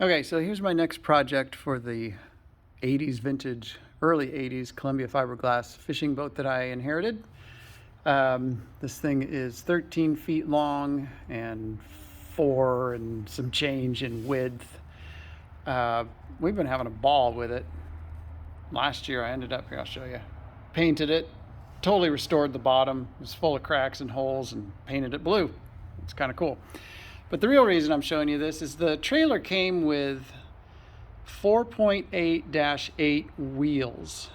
Okay, so here's my next project for the 80s vintage, early 80s Columbia fiberglass fishing boat that I inherited. This thing is 13 feet long and 4 and some change in width. We've been having a ball with it. Last year I ended up, here I'll show you, painted it, totally restored the bottom. It was full of cracks and holes and painted it blue. It's kind of cool. But the real reason I'm showing you this is the trailer came with 4.8-8 wheels.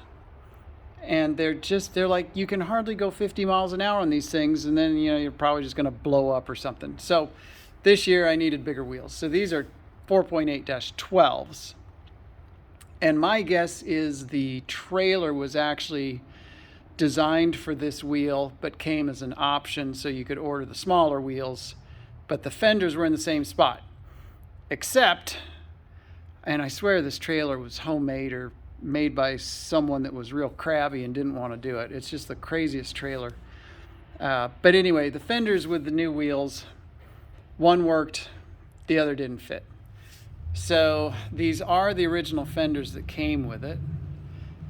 And they're like, you can hardly go 50 miles an hour on these things, and then you're probably just gonna blow up or something. So this year I needed bigger wheels. So these are 4.8-12s. And my guess is the trailer was actually designed for this wheel, but came as an option so you could order the smaller wheels. But the fenders were in the same spot, except, and I swear this trailer was homemade or made by someone that was real crabby and didn't want to do it. It's just the craziest trailer. But anyway, the fenders with the new wheels, one worked, the other didn't fit. So these are the original fenders that came with it.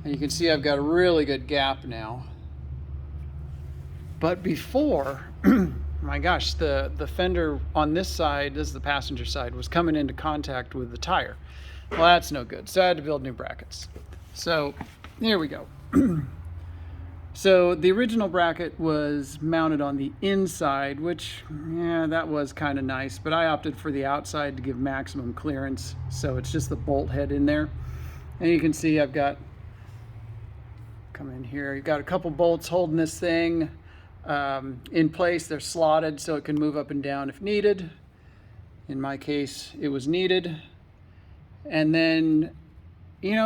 And you can see I've got a really good gap now. But before, my gosh, the fender on this side, this is the passenger side, was coming into contact with the tire. Well, that's no good. So I had to build new brackets. So here we go. So the original bracket was mounted on the inside, which, yeah, that was kind of nice, but I opted for the outside to give maximum clearance. So it's just the bolt head in there. And you can see I've got, come in here, you've got a couple bolts holding this thing in place. They're slotted so it can move up and down if needed. In my case, it was needed. And then,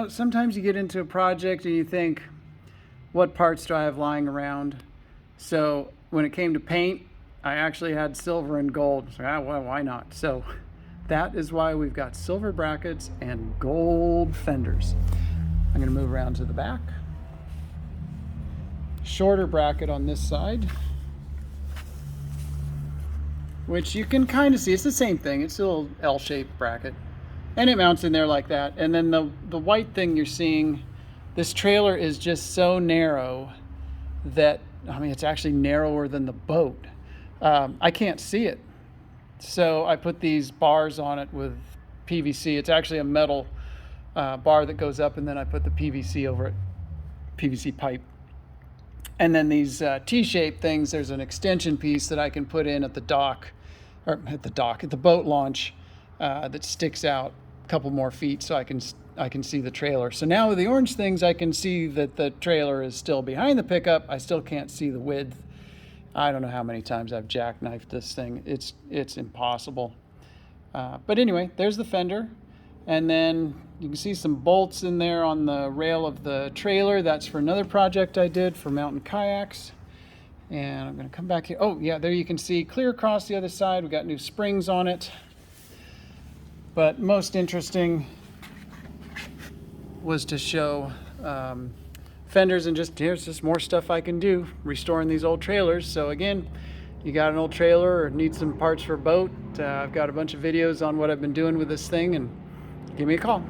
sometimes you get into a project and you think, what parts do I have lying around? So when it came to paint, I actually had silver and gold. So, well, why not? So that is why we've got silver brackets and gold fenders. I'm going to move around to the back. Shorter bracket on this side, which you can kind of see. It's the same thing. It's a little L-shaped bracket, and it mounts in there like that. And then the white thing you're seeing, this trailer is just so narrow that, it's actually narrower than the boat. I can't see it. So I put these bars on it with PVC. It's actually a metal bar that goes up, and then I put the PVC over it, PVC pipe. And then these T-shaped things, there's an extension piece that I can put in at the dock, or at the boat launch, that sticks out a couple more feet so I can see the trailer. So now with the orange things, I can see that the trailer is still behind the pickup. I still can't see the width. I don't know how many times I've jackknifed this thing. It's impossible. But anyway, there's the fender. And then you can see some bolts in there on the rail of the trailer. That's for another project I did for mountain kayaks. And I'm going to come back here. Oh, yeah, there you can see clear across the other side. We got new springs on it. But most interesting was to show fenders, and here's just more stuff I can do restoring these old trailers. So again, you got an old trailer or need some parts for a boat, I've got a bunch of videos on what I've been doing with this thing, and give me a call.